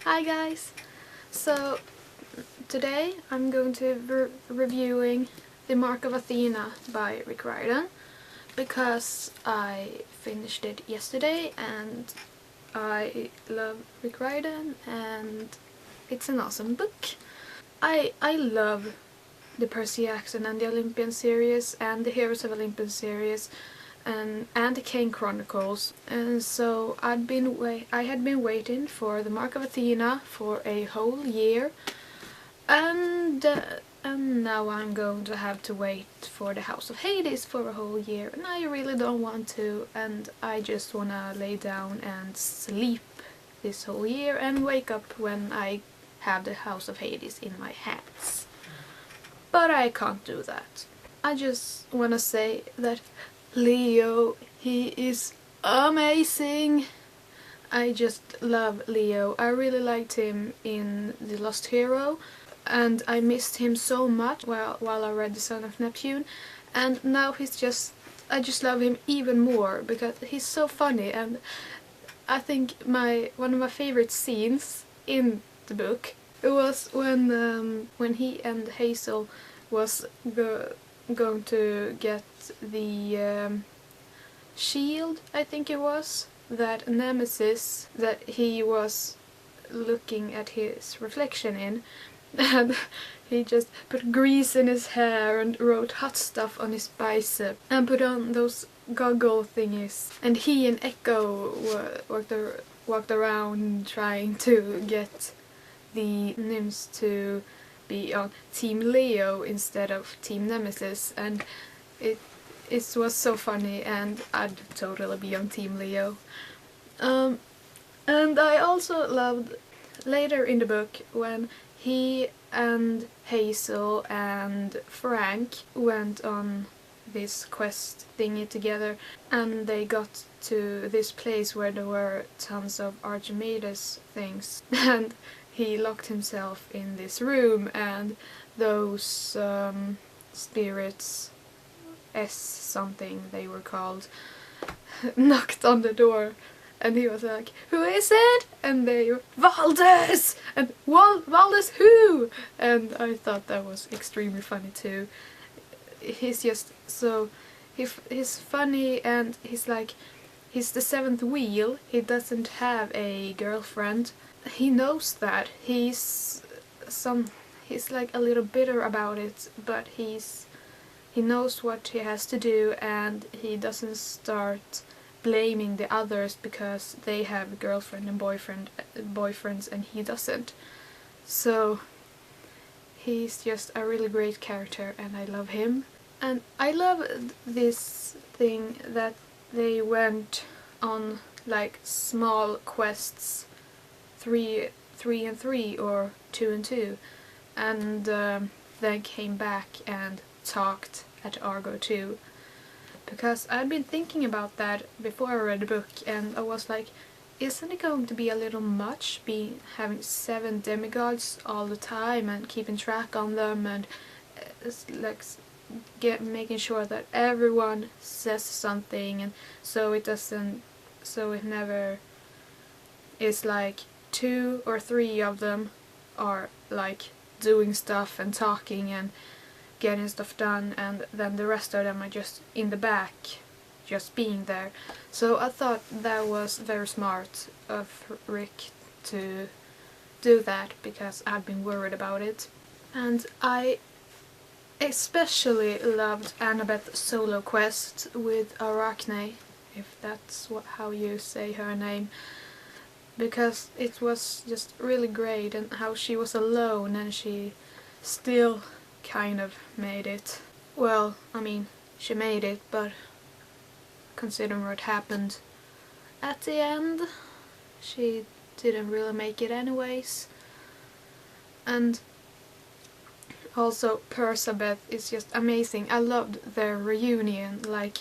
Hi guys! So today I'm going to be reviewing The Mark of Athena by Rick Riordan because I finished it yesterday and I love Rick Riordan and it's an awesome book. I love the Percy Jackson and the Olympian series and the Heroes of Olympus series and the Kane Chronicles, and so I had been waiting for the Mark of Athena for a whole year, and now I'm going to have to wait for the House of Hades for a whole year, and I really don't want to, and I just wanna lay down and sleep this whole year and wake up when I have the House of Hades in my hands. But I can't do that. I just wanna say that Leo, he is amazing. I just love Leo. I really liked him in The Lost Hero and I missed him so much while I read The Son of Neptune, and now I just love him even more because he's so funny, and I think one of my favorite scenes in the book was when he and Hazel was going to get the shield, I think it was, that Nemesis that he was looking at his reflection in, and he just put grease in his hair and wrote hot stuff on his bicep and put on those goggle thingies, and he and Echo walked around trying to get the nymphs to be on Team Leo instead of Team Nemesis, and it was so funny, and I'd totally be on Team Leo. And I also loved later in the book when he and Hazel and Frank went on this quest thingy together, and they got to this place where there were tons of Archimedes things, and he locked himself in this room, and those spirits, S something they were called, knocked on the door, and he was like, "Who is it?" And they were, "Valdez!" And Valdez who? And I thought that was extremely funny too. He's just so, he's funny, and he's the seventh wheel. He doesn't have a girlfriend. He knows that. He's like a little bitter about it, but he knows what he has to do, and he doesn't start blaming the others because they have girlfriend and boyfriends and he doesn't. So he's just a really great character and I love him. And I love this thing that they went on like small quests, 3 and 3 or 2 and 2, and then came back and talked at Argo 2, because I'd been thinking about that before I read the book, and I was like, isn't it going to be a little much having 7 demigods all the time and keeping track on them, and like making sure that everyone says something, and so it never is like 2 or 3 of them are like doing stuff and talking and getting stuff done, and then the rest of them are just in the back, just being there. So I thought that was very smart of Rick to do that, because I've been worried about it. And I especially loved Annabeth's solo quest with Arachne, if that's how you say her name, because it was just really great, and how she was alone and she still kind of made it. Well, I mean, she made it, but considering what happened at the end, she didn't really make it anyways. And also Persabeth is just amazing. I loved their reunion, like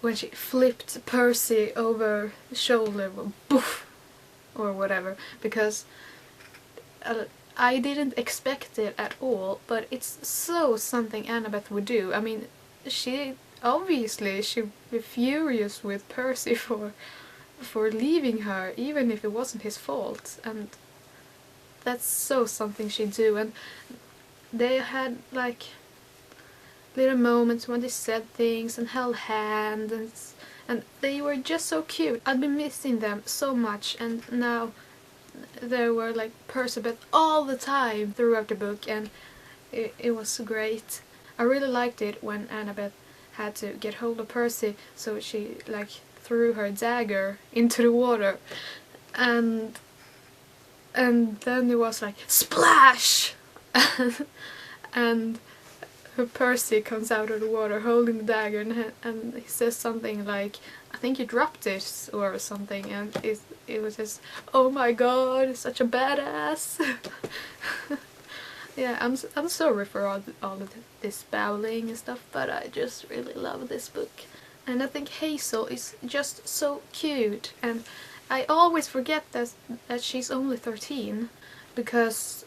when she flipped Percy over the shoulder, boof, or whatever, because I didn't expect it at all, but it's so something Annabeth would do. I mean, she'd be furious with Percy for leaving her, even if it wasn't his fault, and that's so something she do. And they had like little moments when they said things and held hands, and they were just so cute. I've been missing them so much, and now they were like Percy all the time throughout the book, and it was great. I really liked it when Annabeth had to get hold of Percy, so she like threw her dagger into the water, and then it was like splash, and Percy comes out of the water holding the dagger, and he says something like, "I think you dropped it," or something, and it was just, oh my god, such a badass. Yeah, I'm sorry for all of this babbling and stuff, but I just really love this book. And I think Hazel is just so cute, and I always forget that she's only 13, because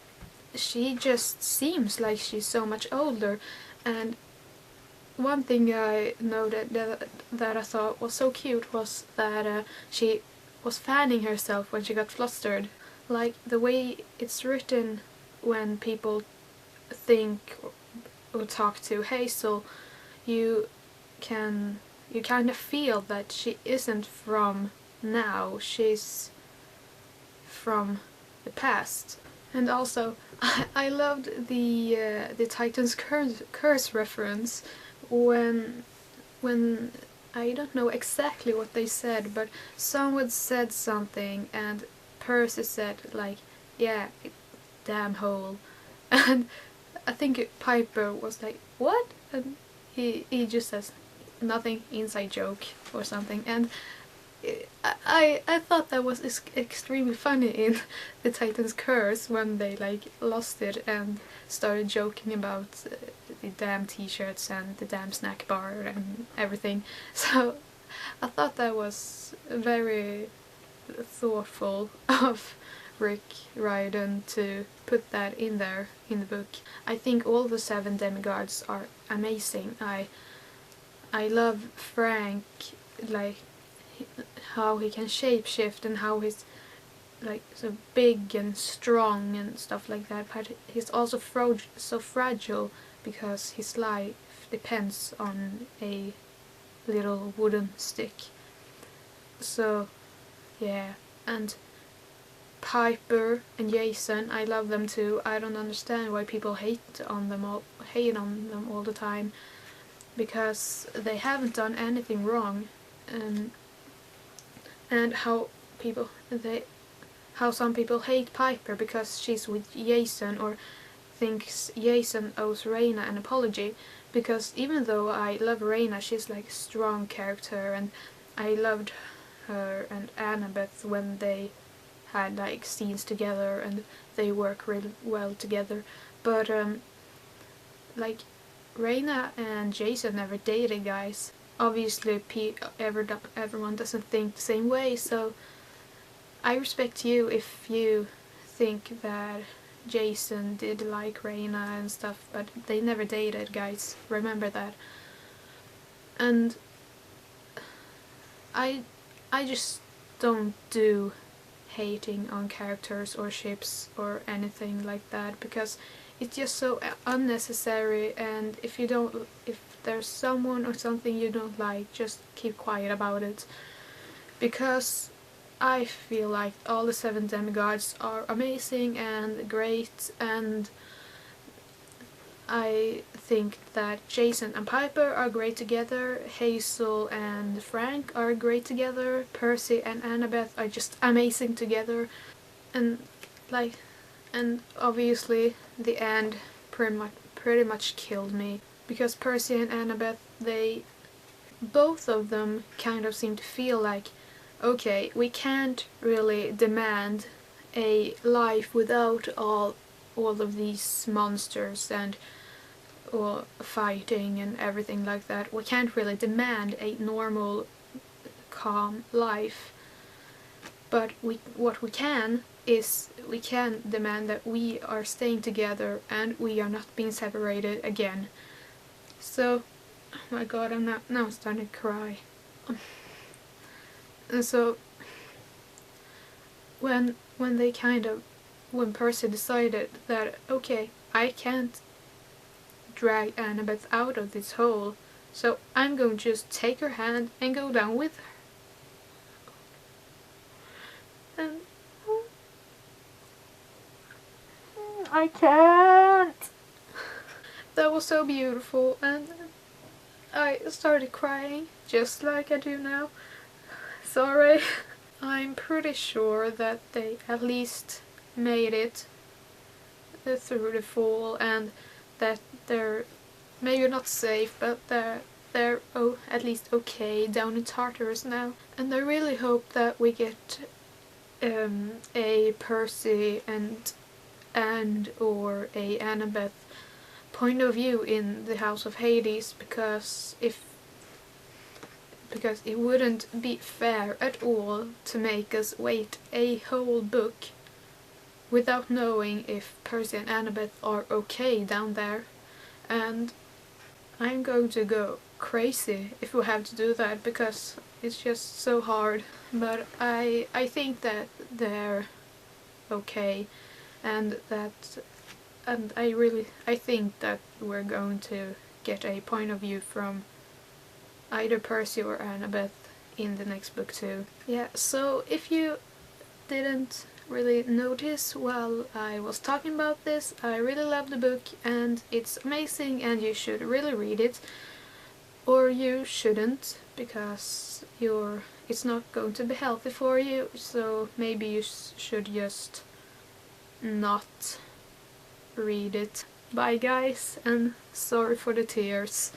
she just seems like she's so much older. And one thing I noted that I thought was so cute was that she was fanning herself when she got flustered. Like the way it's written when people think or talk to Hazel, you kind of feel that she isn't from now, she's from the past. And also, I loved the Titan's curse reference when I don't know exactly what they said, but someone said something and Percy said like, yeah, damn hole, and I think Piper was like, what? And he just says nothing, inside joke or something, and I thought that was extremely funny in the Titan's Curse when they like lost it and started joking about the damn t-shirts and the damn snack bar and everything. So I thought that was very thoughtful of Rick Riordan to put that in there in the book. I think all the 7 demigods are amazing. I love Frank, like how he can shapeshift and how he's like so big and strong and stuff like that, but he's also so fragile because his life depends on a little wooden stick. So yeah, and Piper and Jason, I love them too. I don't understand why people hate on them all the time, because they haven't done anything wrong. And how some people hate Piper because she's with Jason, or thinks Jason owes Reyna an apology, because even though I love Reyna, she's like a strong character, and I loved her and Annabeth when they had like scenes together and they work really well together, but like Reyna and Jason never dated, guys. Obviously everyone doesn't think the same way, so I respect you if you think that Jason did like Reyna and stuff, but they never dated, guys. Remember that. And I just don't do hating on characters or ships or anything like that, because it's just so unnecessary, and if there's someone or something you don't like, just keep quiet about it, because I feel like all the 7 demigods are amazing and great, and I think that Jason and Piper are great together, Hazel and Frank are great together, Percy and Annabeth are just amazing together, and obviously the end pretty much killed me, because Percy and Annabeth, both of them kind of seem to feel like, okay, we can't really demand a life without all of these monsters and fighting and everything like that. We can't really demand a normal, calm life, but what we can is we can demand that we are staying together and we are not being separated again. So, oh my god, now I'm starting to cry. And so when they kind of when Percy decided that, okay, I can't drag Annabeth out of this hole, so I'm going to just take her hand and go down with her. And I can't. That was so beautiful, and I started crying, just like I do now. Sorry. I'm pretty sure that they at least made it through the fall, and that they're maybe not safe, but they're at least okay down in Tartarus now. And I really hope that we get a Percy and or a Annabeth point of view in the House of Hades, because it wouldn't be fair at all to make us wait a whole book without knowing if Percy and Annabeth are okay down there. And I'm going to go crazy if we have to do that, because it's just so hard. But I think that they're okay, and I think that we're going to get a point of view from either Percy or Annabeth in the next book too. Yeah, so if you didn't really notice while I was talking about this, I really love the book and it's amazing and you should really read it. Or you shouldn't, because it's not going to be healthy for you, so maybe you should just not read it. Bye guys, and sorry for the tears.